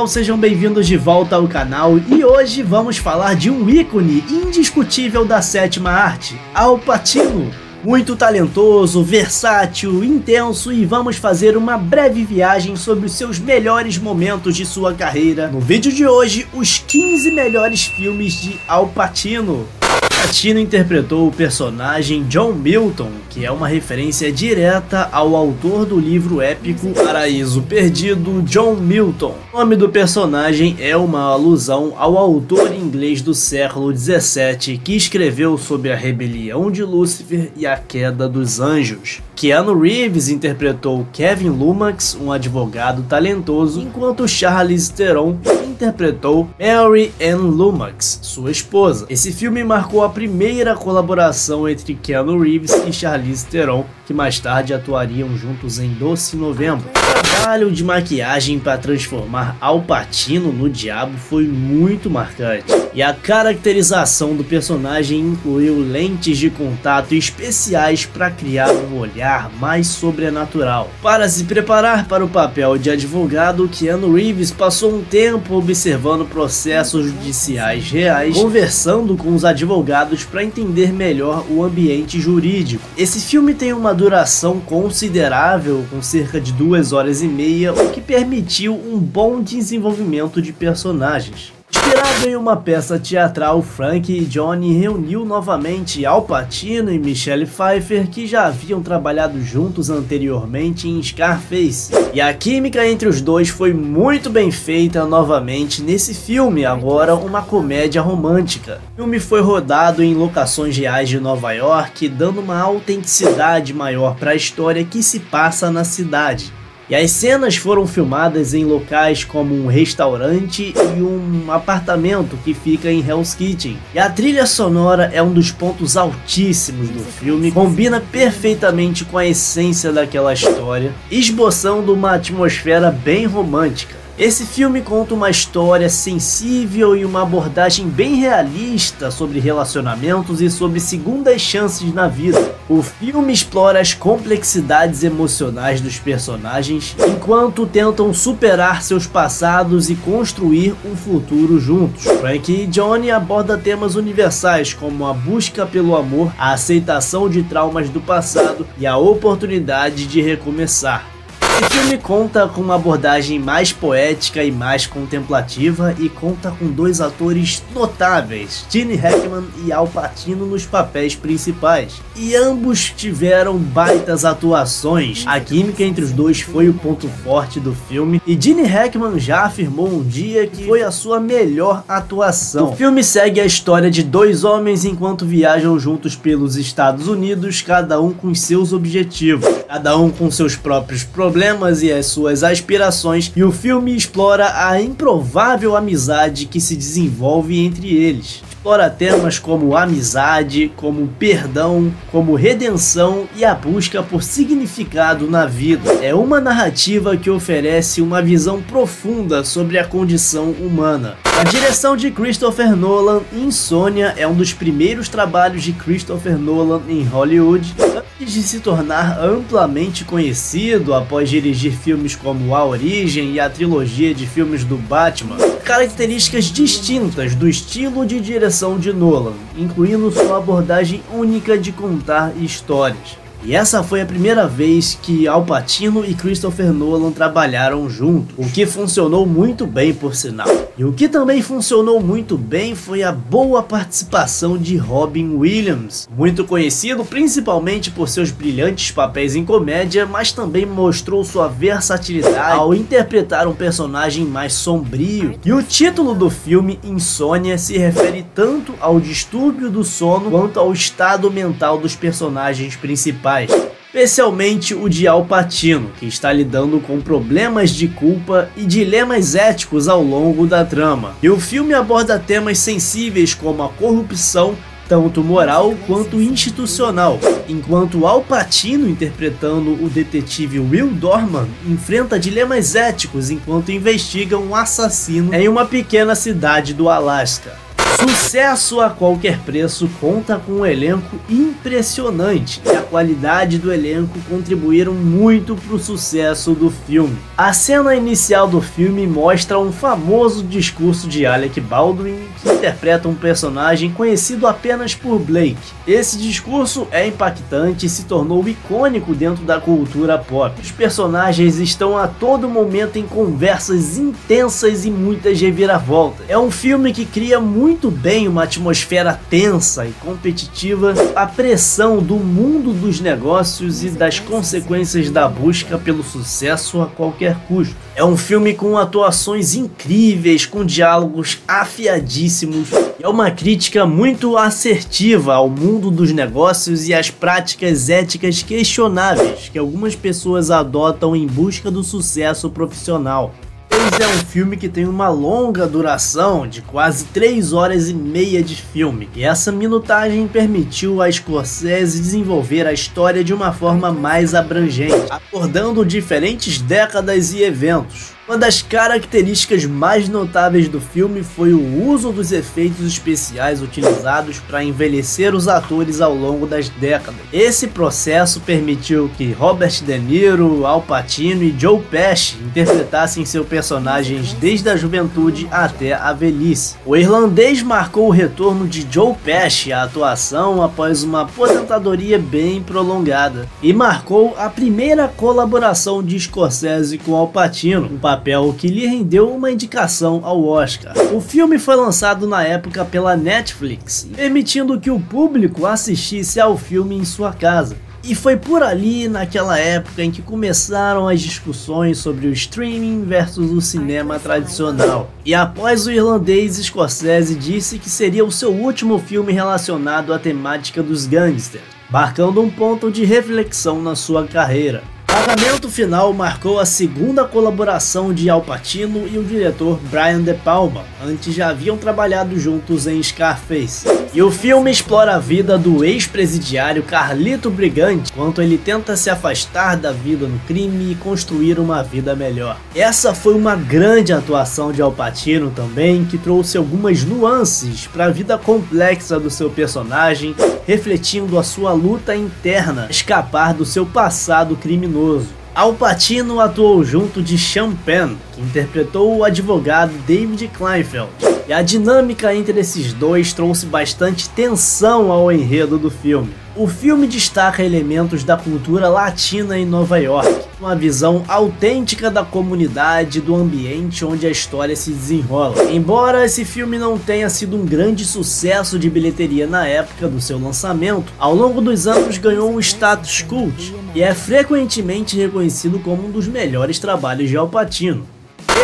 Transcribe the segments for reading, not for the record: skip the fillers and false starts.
pessoal, sejam bem-vindos de volta ao canal e hoje vamos falar de um ícone indiscutível da sétima arte, Al Pacino. Muito talentoso, versátil, intenso e vamos fazer uma breve viagem sobre os seus melhores momentos de sua carreira. No vídeo de hoje, os 15 melhores filmes de Al Pacino. Pacino interpretou o personagem John Milton, que é uma referência direta ao autor do livro épico Paraíso Perdido, John Milton. O nome do personagem é uma alusão ao autor inglês do século XVII que escreveu sobre a rebelião de Lúcifer e a queda dos anjos. Keanu Reeves interpretou Kevin Lomax, um advogado talentoso, enquanto Charlize Theron interpretou Mary Ann Lomax, sua esposa. Esse filme marcou a primeira colaboração entre Keanu Reeves e Charlize Theron, que mais tarde atuariam juntos em Doce Novembro. O trabalho de maquiagem para transformar Al Pacino no diabo foi muito marcante, e a caracterização do personagem incluiu lentes de contato especiais para criar um olhar mais sobrenatural. Para se preparar para o papel de advogado, Keanu Reeves passou um tempo observando processos judiciais reais, conversando com os advogados para entender melhor o ambiente jurídico. Esse filme tem uma duração considerável, com cerca de 2 horas e meia, o que permitiu um bom desenvolvimento de personagens. Inspirado em uma peça teatral, Frank e Johnny reuniu novamente Al Pacino e Michelle Pfeiffer, que já haviam trabalhado juntos anteriormente em Scarface. E a química entre os dois foi muito bem feita novamente nesse filme, agora uma comédia romântica. O filme foi rodado em locações reais de Nova York, dando uma autenticidade maior para a história que se passa na cidade. E as cenas foram filmadas em locais como um restaurante e um apartamento que fica em Hell's Kitchen. E a trilha sonora é um dos pontos altíssimos do filme, combina perfeitamente com a essência daquela história, esboçando uma atmosfera bem romântica. Esse filme conta uma história sensível e uma abordagem bem realista sobre relacionamentos e sobre segundas chances na vida. O filme explora as complexidades emocionais dos personagens enquanto tentam superar seus passados e construir um futuro juntos. Frank e Johnny aborda temas universais como a busca pelo amor, a aceitação de traumas do passado e a oportunidade de recomeçar. Esse filme conta com uma abordagem mais poética e mais contemplativa e conta com 2 atores notáveis, Gene Hackman e Al Pacino nos papéis principais. E ambos tiveram baitas atuações. A química entre os dois foi o ponto forte do filme e Gene Hackman já afirmou um dia que foi a sua melhor atuação. O filme segue a história de 2 homens enquanto viajam juntos pelos Estados Unidos, cada um com seus objetivos, cada um com seus próprios problemas e as suas aspirações, e o filme explora a improvável amizade que se desenvolve entre eles. Explora temas como amizade, como perdão, como redenção e a busca por significado na vida. É uma narrativa que oferece uma visão profunda sobre a condição humana. A direção de Christopher Nolan, Insônia é um dos primeiros trabalhos de Christopher Nolan em Hollywood, antes de se tornar amplamente conhecido após dirigir filmes como A Origem e a trilogia de filmes do Batman. Características distintas do estilo de direção de Nolan, incluindo sua abordagem única de contar histórias. E essa foi a primeira vez que Al Pacino e Christopher Nolan trabalharam juntos, o que funcionou muito bem, por sinal. E o que também funcionou muito bem foi a boa participação de Robin Williams, muito conhecido principalmente por seus brilhantes papéis em comédia, mas também mostrou sua versatilidade ao interpretar um personagem mais sombrio. E o título do filme, Insônia, se refere tanto ao distúrbio do sono quanto ao estado mental dos personagens principais, especialmente o de Al Pacino, que está lidando com problemas de culpa e dilemas éticos ao longo da trama. E o filme aborda temas sensíveis como a corrupção, tanto moral quanto institucional, enquanto Al Pacino, interpretando o detetive Will Dorman, enfrenta dilemas éticos enquanto investiga um assassino em uma pequena cidade do Alasca. Sucesso a Qualquer Preço conta com um elenco impressionante e a qualidade do elenco contribuíram muito para o sucesso do filme. A cena inicial do filme mostra um famoso discurso de Alec Baldwin, que interpreta um personagem conhecido apenas por Blake. Esse discurso é impactante e se tornou icônico dentro da cultura pop. Os personagens estão a todo momento em conversas intensas e muitas reviravoltas. É um filme que cria muito bem uma atmosfera tensa e competitiva, a pressão do mundo dos negócios e das consequências da busca pelo sucesso a qualquer custo. É um filme com atuações incríveis, com diálogos afiadíssimos, e é uma crítica muito assertiva ao mundo dos negócios e às práticas éticas questionáveis que algumas pessoas adotam em busca do sucesso profissional. É um filme que tem uma longa duração de quase 3 horas e meia de filme, e essa minutagem permitiu a Scorsese desenvolver a história de uma forma mais abrangente, abordando diferentes décadas e eventos. Uma das características mais notáveis do filme foi o uso dos efeitos especiais utilizados para envelhecer os atores ao longo das décadas. Esse processo permitiu que Robert De Niro, Al Pacino e Joe Pesci interpretassem seus personagens desde a juventude até a velhice. O irlandês marcou o retorno de Joe Pesci à atuação após uma aposentadoria bem prolongada, e marcou a primeira colaboração de Scorsese com Al Pacino, um papel que lhe rendeu uma indicação ao Oscar. O filme foi lançado na época pela Netflix, permitindo que o público assistisse ao filme em sua casa. E foi por ali, naquela época, em que começaram as discussões sobre o streaming versus o cinema tradicional. E após o irlandês, Scorsese disse que seria o seu último filme relacionado à temática dos gangsters, marcando um ponto de reflexão na sua carreira. Pagamento Final marcou a segunda colaboração de Al Pacino e o diretor Brian De Palma, antes já haviam trabalhado juntos em Scarface. E o filme explora a vida do ex-presidiário Carlito Brigante, enquanto ele tenta se afastar da vida no crime e construir uma vida melhor. Essa foi uma grande atuação de Al Pacino também, que trouxe algumas nuances para a vida complexa do seu personagem, refletindo a sua luta interna, escapar do seu passado criminoso. Al Pacino atuou junto de Sean Penn, que interpretou o advogado David Kleinfeld, e a dinâmica entre esses dois trouxe bastante tensão ao enredo do filme. O filme destaca elementos da cultura latina em Nova York, uma visão autêntica da comunidade e do ambiente onde a história se desenrola. Embora esse filme não tenha sido um grande sucesso de bilheteria na época do seu lançamento, ao longo dos anos ganhou um status cult e é frequentemente reconhecido como um dos melhores trabalhos de Al Pacino.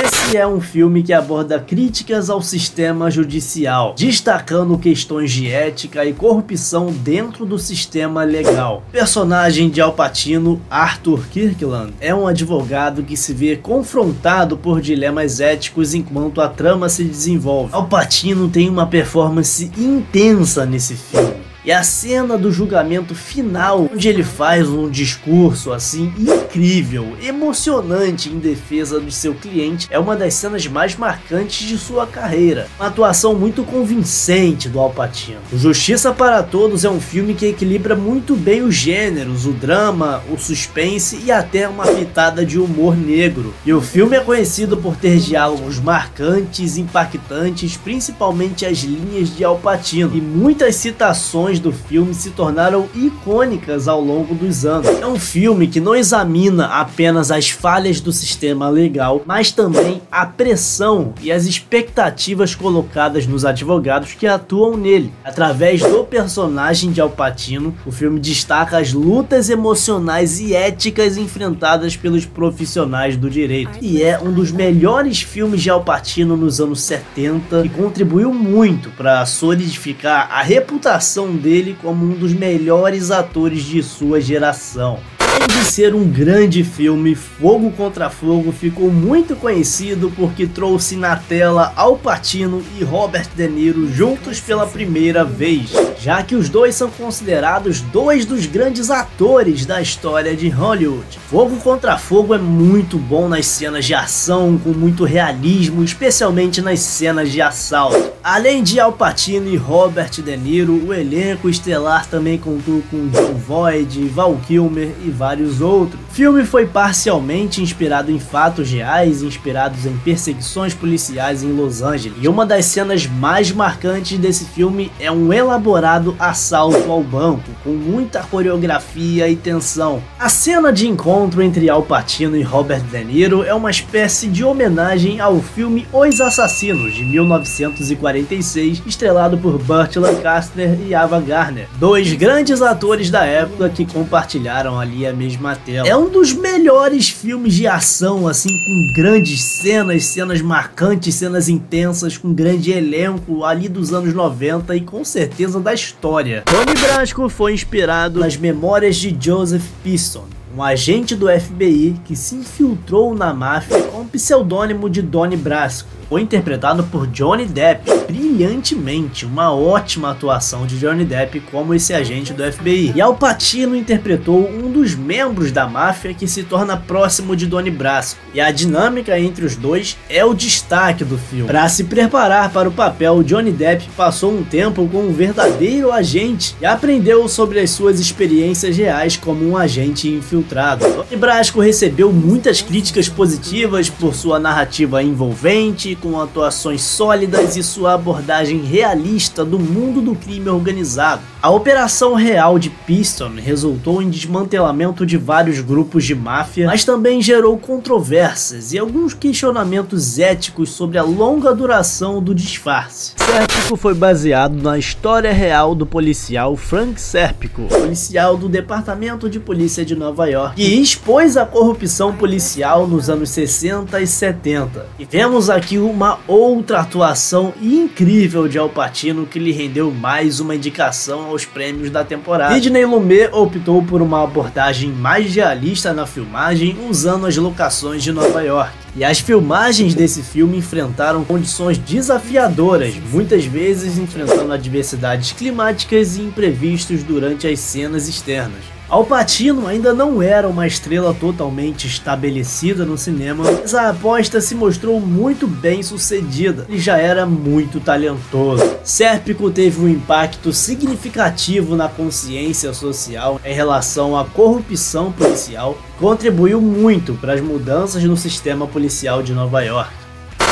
Esse é um filme que aborda críticas ao sistema judicial, destacando questões de ética e corrupção dentro do sistema legal. O personagem de Al Pacino, Arthur Kirkland, é um advogado que se vê confrontado por dilemas éticos enquanto a trama se desenvolve. Al Pacino tem uma performance intensa nesse filme. E a cena do julgamento final, onde ele faz um discurso assim incrível, emocionante em defesa do seu cliente, é uma das cenas mais marcantes de sua carreira. Uma atuação muito convincente do Al Pacino. O Justiça para Todos é um filme que equilibra muito bem os gêneros, o drama, o suspense e até uma pitada de humor negro. E o filme é conhecido por ter diálogos marcantes, impactantes, principalmente as linhas de Al Pacino, e muitas citações do filme se tornaram icônicas ao longo dos anos. É um filme que não examina apenas as falhas do sistema legal, mas também a pressão e as expectativas colocadas nos advogados que atuam nele. Através do personagem de Al Pacino, o filme destaca as lutas emocionais e éticas enfrentadas pelos profissionais do direito. E é um dos melhores filmes de Al Pacino nos anos 70 e contribuiu muito para solidificar a reputação dele como um dos melhores atores de sua geração. Além de ser um grande filme, Fogo Contra Fogo ficou muito conhecido porque trouxe na tela Al Pacino e Robert De Niro juntos pela primeira vez. já que os dois são considerados dois dos grandes atores da história de Hollywood. Fogo Contra Fogo é muito bom nas cenas de ação, com muito realismo, especialmente nas cenas de assalto. Além de Al Pacino e Robert De Niro, o elenco estelar também contou com Jon Voight, Val Kilmer e vários outros. O filme foi parcialmente inspirado em fatos reais, inspirados em perseguições policiais em Los Angeles. E uma das cenas mais marcantes desse filme é um elaborado assalto ao banco, com muita coreografia e tensão. A cena de encontro entre Al Pacino e Robert De Niro é uma espécie de homenagem ao filme Os Assassinos, de 1946, estrelado por Burt Lancaster e Ava Gardner, dois grandes atores da época que compartilharam ali a mesma tela. É um dos melhores filmes de ação, assim, com grandes cenas marcantes, cenas intensas, com grande elenco ali dos anos 90 e com certeza da história. Donnie Brasco foi inspirado nas memórias de Joseph Piston, um agente do FBI que se infiltrou na máfia com o pseudônimo de Donnie Brasco. Foi interpretado por Johnny Depp brilhantemente, uma ótima atuação de Johnny Depp como esse agente do FBI. E Al Pacino interpretou um dos membros da máfia que se torna próximo de Donnie Brasco. E a dinâmica entre os dois é o destaque do filme. Para se preparar para o papel, Johnny Depp passou um tempo com um verdadeiro agente e aprendeu sobre as suas experiências reais como um agente infiltrado. Donnie Brasco recebeu muitas críticas positivas por sua narrativa envolvente, com atuações sólidas e sua abordagem realista do mundo do crime organizado. A operação real de Piston resultou em desmantelamento de vários grupos de máfia, mas também gerou controvérsias e alguns questionamentos éticos sobre a longa duração do disfarce. Serpico foi baseado na história real do policial Frank Serpico, policial do Departamento de Polícia de Nova York, que expôs a corrupção policial nos anos 60 e 70. E vemos aqui uma outra atuação incrível de Al Pacino que lhe rendeu mais uma indicação aos prêmios da temporada. Sidney Lumet optou por uma abordagem mais realista na filmagem, usando as locações de Nova York. E as filmagens desse filme enfrentaram condições desafiadoras, muitas vezes enfrentando adversidades climáticas e imprevistos durante as cenas externas. Al Pacino ainda não era uma estrela totalmente estabelecida no cinema, mas a aposta se mostrou muito bem sucedida. Ele já era muito talentoso. Serpico teve um impacto significativo na consciência social em relação à corrupção policial, contribuiu muito para as mudanças no sistema policial de Nova York.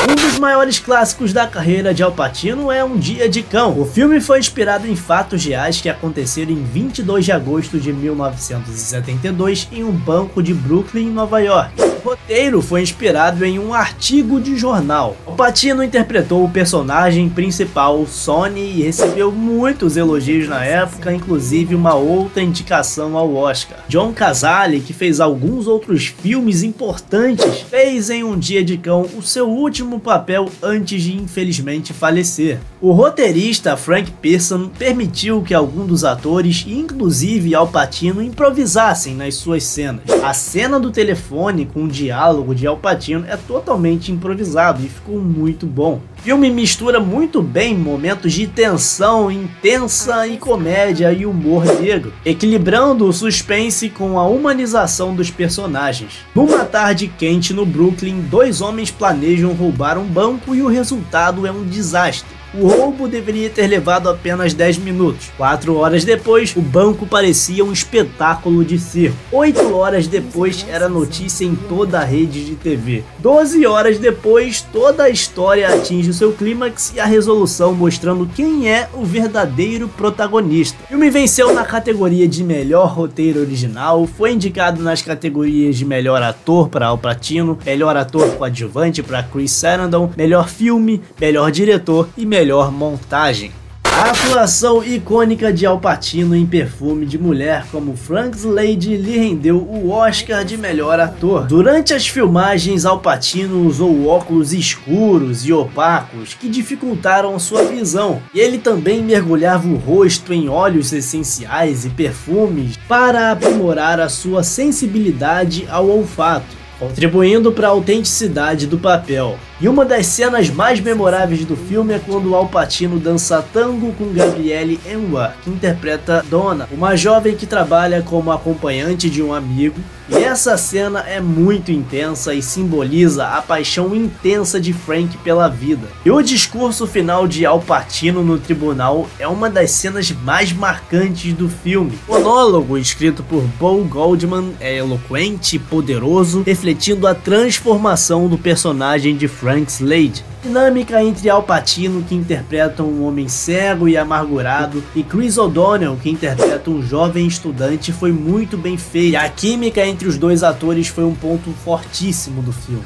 Um dos maiores clássicos da carreira de Al Pacino é Um Dia de Cão. O filme foi inspirado em fatos reais que aconteceram em 22 de agosto de 1972 em um banco de Brooklyn, Nova York. O roteiro foi inspirado em um artigo de jornal. Al Pacino interpretou o personagem principal, Sonny, e recebeu muitos elogios na época, inclusive uma outra indicação ao Oscar. John Cazale, que fez alguns outros filmes importantes, fez em Um Dia de Cão o seu último papel antes de infelizmente falecer. O roteirista Frank Pearson permitiu que alguns dos atores, inclusive Al Pacino, improvisassem nas suas cenas. A cena do telefone com o diálogo de Al Pacino é totalmente improvisado e ficou muito bom. O filme mistura muito bem momentos de tensão intensa e comédia e humor negro, equilibrando o suspense com a humanização dos personagens. Numa tarde quente no Brooklyn, dois homens planejam roubar um banco e o resultado é um desastre. O roubo deveria ter levado apenas 10 minutos. 4 horas depois, o banco parecia um espetáculo de circo. 8 horas depois, era notícia em toda a rede de TV. 12 horas depois, toda a história atinge o seu clímax e a resolução mostrando quem é o verdadeiro protagonista. O filme venceu na categoria de melhor roteiro original, foi indicado nas categorias de melhor ator para Al Pacino, melhor ator coadjuvante para Chris Sarandon, melhor filme, melhor diretor e melhor montagem. A atuação icônica de Al Pacino em Perfume de Mulher como Frank Slade lhe rendeu o Oscar de melhor ator. Durante as filmagens, Al Pacino usou óculos escuros e opacos que dificultaram sua visão, e ele também mergulhava o rosto em óleos essenciais e perfumes para aprimorar a sua sensibilidade ao olfato, contribuindo para a autenticidade do papel. E uma das cenas mais memoráveis do filme é quando Al Pacino dança tango com Gabrielle Anwar, que interpreta Donna, uma jovem que trabalha como acompanhante de um amigo. E essa cena é muito intensa e simboliza a paixão intensa de Frank pela vida. E o discurso final de Al Pacino no tribunal é uma das cenas mais marcantes do filme. O monólogo, escrito por Paul Goldman, é eloquente e poderoso, refletindo a transformação do personagem de Frank Slade. Dinâmica entre Al Pacino, que interpreta um homem cego e amargurado, e Chris O'Donnell, que interpreta um jovem estudante, foi muito bem feita. E a química entre os dois atores foi um ponto fortíssimo do filme.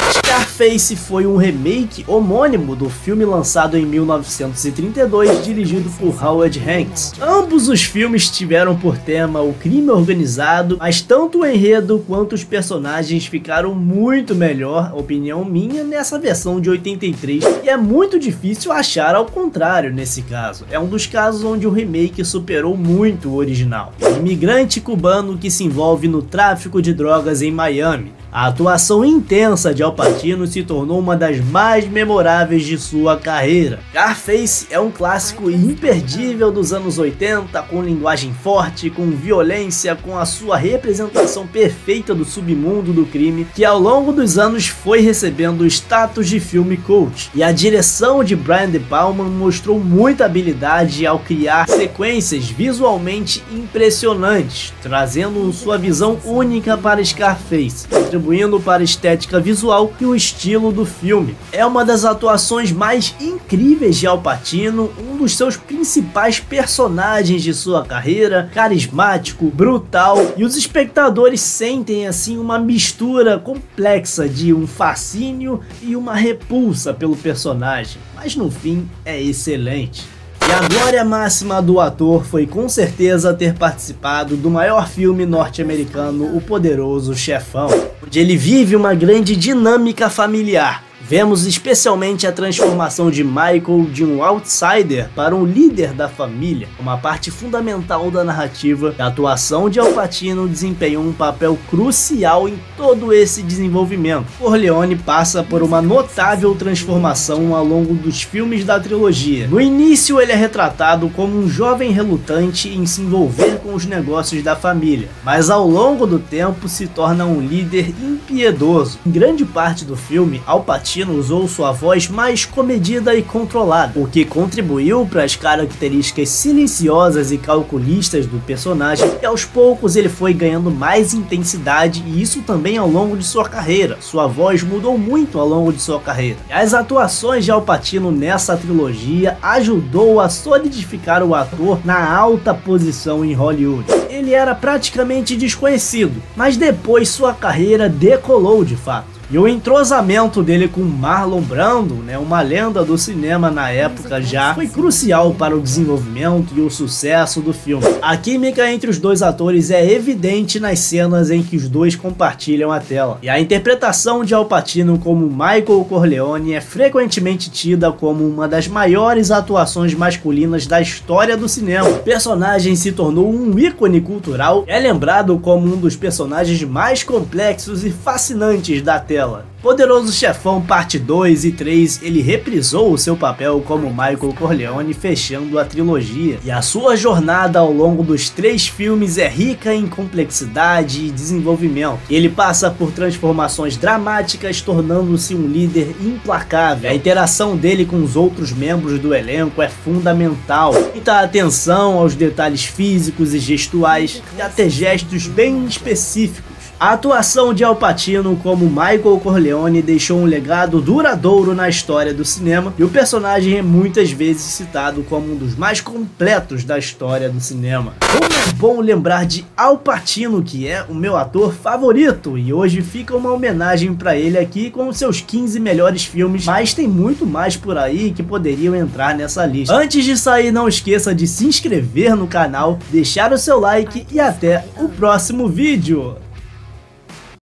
Scarface foi um remake homônimo do filme lançado em 1932, dirigido por Howard Hawks. Ambos os filmes tiveram por tema o crime organizado, mas tanto o enredo quanto os personagens ficaram muito melhor, opinião minha, nessa versão de 83, e é muito difícil achar ao contrário nesse caso. É um dos casos onde o remake superou muito o original. Um imigrante cubano que se envolve no tráfico de drogas em Miami. A atuação intensa de Al Pacino se tornou uma das mais memoráveis de sua carreira. Scarface é um clássico imperdível dos anos 80, com linguagem forte, com violência, com a sua representação perfeita do submundo do crime, que ao longo dos anos foi recebendo o status de filme cult. E a direção de Brian De Palma mostrou muita habilidade ao criar sequências visualmente impressionantes, trazendo sua visão única para Scarface, contribuindo para a estética visual e o estilo do filme. É uma das atuações mais incríveis de Al Pacino, um dos seus principais personagens de sua carreira, carismático, brutal, e os espectadores sentem assim uma mistura complexa de um fascínio e uma repulsa pelo personagem, mas no fim é excelente. E a glória máxima do ator foi com certeza ter participado do maior filme norte-americano, O Poderoso Chefão, onde ele vive uma grande dinâmica familiar. Vemos especialmente a transformação de Michael de um outsider para um líder da família, uma parte fundamental da narrativa. A atuação de Al Pacino desempenhou um papel crucial em todo esse desenvolvimento. Corleone passa por uma notável transformação ao longo dos filmes da trilogia. No início ele é retratado como um jovem relutante em se envolver com os negócios da família, mas ao longo do tempo se torna um líder impiedoso. Em grande parte do filme, Al Pacino usou sua voz mais comedida e controlada, o que contribuiu para as características silenciosas e calculistas do personagem, e aos poucos ele foi ganhando mais intensidade, e isso também ao longo de sua carreira. Sua voz mudou muito ao longo de sua carreira. E as atuações de Al Pacino nessa trilogia ajudou a solidificar o ator na alta posição em Hollywood. Ele era praticamente desconhecido, mas depois sua carreira decolou de fato. E o entrosamento dele com Marlon Brando, uma lenda do cinema na época, já foi crucial para o desenvolvimento e o sucesso do filme. A química entre os dois atores é evidente nas cenas em que os dois compartilham a tela. E a interpretação de Al Pacino como Michael Corleone é frequentemente tida como uma das maiores atuações masculinas da história do cinema. O personagem se tornou um ícone cultural, é lembrado como um dos personagens mais complexos e fascinantes da tela. Poderoso Chefão Parte 2 e 3, ele reprisou o seu papel como Michael Corleone, fechando a trilogia. E a sua jornada ao longo dos 3 filmes é rica em complexidade e desenvolvimento. Ele passa por transformações dramáticas, tornando-se um líder implacável. A interação dele com os outros membros do elenco é fundamental. Muita atenção aos detalhes físicos e gestuais, e até gestos bem específicos. A atuação de Al Pacino como Michael Corleone deixou um legado duradouro na história do cinema, e o personagem é muitas vezes citado como um dos mais completos da história do cinema. Como é bom lembrar de Al Pacino, que é o meu ator favorito, e hoje fica uma homenagem para ele aqui com os seus 15 melhores filmes, mas tem muito mais por aí que poderiam entrar nessa lista. Antes de sair, não esqueça de se inscrever no canal, deixar o seu like e até o próximo vídeo!